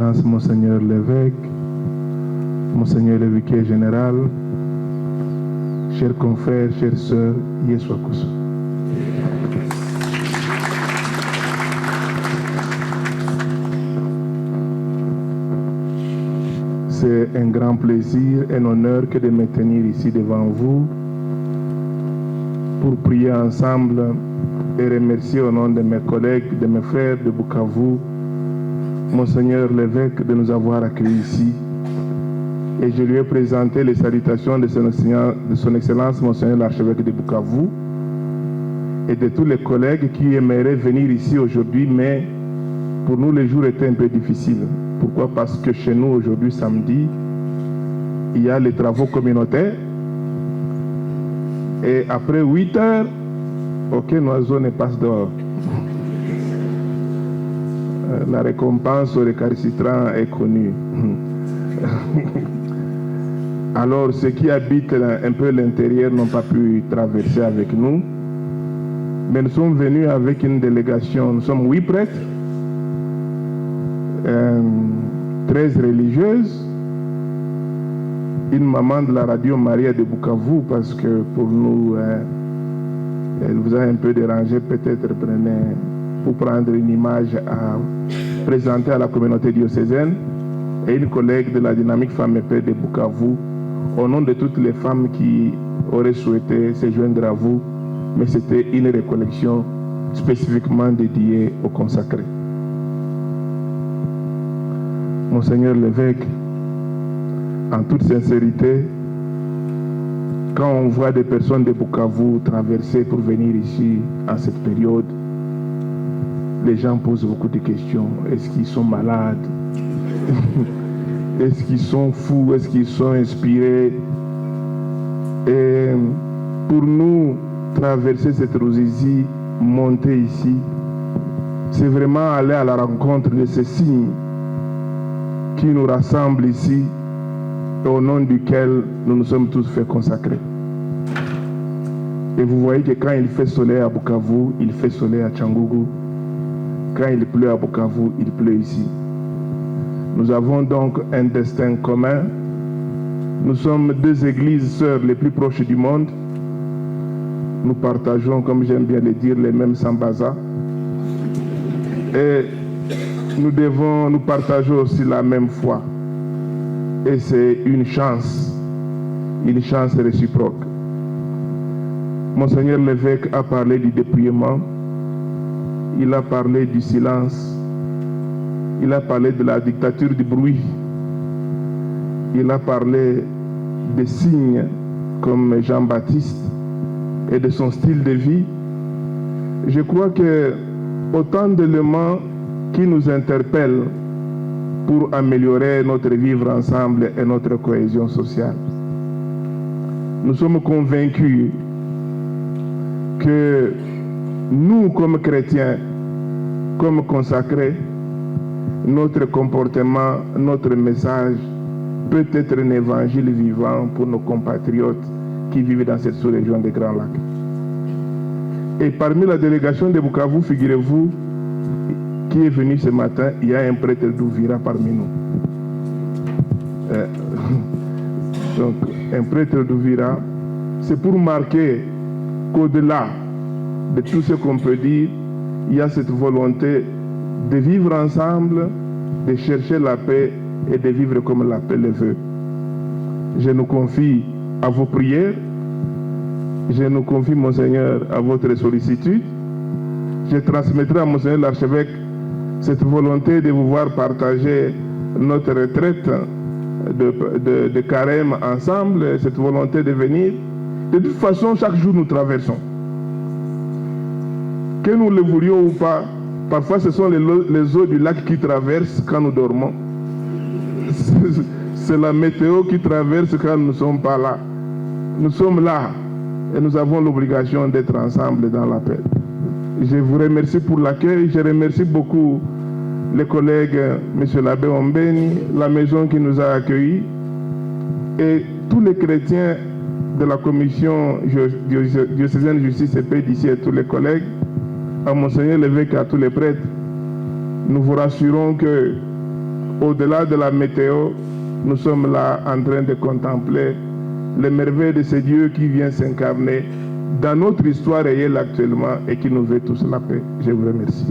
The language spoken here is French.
Monseigneur l'évêque, Monseigneur le vicaire général, chers confrères, chères sœurs, Yesouakousu. C'est un grand plaisir et un honneur que de me tenir ici devant vous pour prier ensemble et remercier au nom de mes collègues, de mes frères de Bukavu, Monseigneur l'évêque de nous avoir accueillis ici. Et je lui ai présenté les salutations de son Excellence Monseigneur l'archevêque de Bukavu et de tous les collègues qui aimeraient venir ici aujourd'hui, mais pour nous les jours étaient un peu difficiles. Pourquoi? Parce que chez nous aujourd'hui samedi, il y a les travaux communautaires et après 8 heures, aucun oiseau ne passe dehors. La récompense au récalcitrant est connue. Alors ceux qui habitent un peu l'intérieur n'ont pas pu traverser avec nous, mais nous sommes venus avec une délégation. Nous sommes 8 prêtres, 13 religieuses, une maman de la radio Maria de Bukavu, parce que pour nous, elle vous a un peu dérangé, peut-être pour prendre une image à présenter à la communauté diocésaine, et une collègue de la dynamique Femmes et Pères de Bukavu, au nom de toutes les femmes qui auraient souhaité se joindre à vous, mais c'était une récollection spécifiquement dédiée au consacré. Monseigneur l'évêque, en toute sincérité, quand on voit des personnes de Bukavu traverser pour venir ici en cette période, les gens posent beaucoup de questions. Est-ce qu'ils sont malades? Est-ce qu'ils sont fous? Est-ce qu'ils sont inspirés? Et pour nous, traverser cette Ruzizi, monter ici, c'est vraiment aller à la rencontre de ces signes qui nous rassemblent ici et au nom duquel nous nous sommes tous fait consacrer. Et vous voyez que quand il fait soleil à Bukavu, il fait soleil à Tchangougou. Quand il pleut à Bukavu, il pleut ici. Nous avons donc un destin commun. Nous sommes deux églises sœurs les plus proches du monde. Nous partageons, comme j'aime bien le dire, les mêmes sambazas. Et nous partageons aussi la même foi. Et c'est une chance réciproque. Monseigneur l'évêque a parlé du dépouillement, il a parlé du silence, il a parlé de la dictature du bruit, il a parlé des signes comme Jean-Baptiste et de son style de vie. Je crois que autant d'éléments qui nous interpellent pour améliorer notre vivre ensemble et notre cohésion sociale. Nous sommes convaincus que nous, comme chrétiens, comme consacrés, notre comportement, notre message peut être un évangile vivant pour nos compatriotes qui vivent dans cette sous-région des Grands Lacs. Et parmi la délégation de Bukavu, figurez-vous, qui est venu ce matin, il y a un prêtre d'Ouvira parmi nous. Donc, un prêtre d'Ouvira, c'est pour marquer qu'au-delà de tout ce qu'on peut dire, il y a cette volonté de vivre ensemble, de chercher la paix et de vivre comme la paix le veut. Je nous confie à vos prières, je nous confie, Monseigneur, à votre sollicitude. Je transmettrai à Monseigneur l'archevêque cette volonté de vous voir partager notre retraite de carême ensemble, cette volonté de venir. De toute façon, chaque jour nous traversons. Que nous le voulions ou pas, parfois ce sont les eaux du lac qui traversent quand nous dormons. C'est la météo qui traverse quand nous ne sommes pas là. Nous sommes là et nous avons l'obligation d'être ensemble dans la paix. Je vous remercie pour l'accueil. Je remercie beaucoup les collègues, M. l'abbé Ombeni, la maison qui nous a accueillis et tous les chrétiens de la commission diocésaine justice et paix d'ici et tous les collègues, à Monseigneur l'évêque et à tous les prêtres. Nous vous rassurons que au-delà de la météo, nous sommes là en train de contempler les merveilles de ce Dieu qui vient s'incarner dans notre histoire réelle actuellement et qui nous veut tous la paix. Je vous remercie.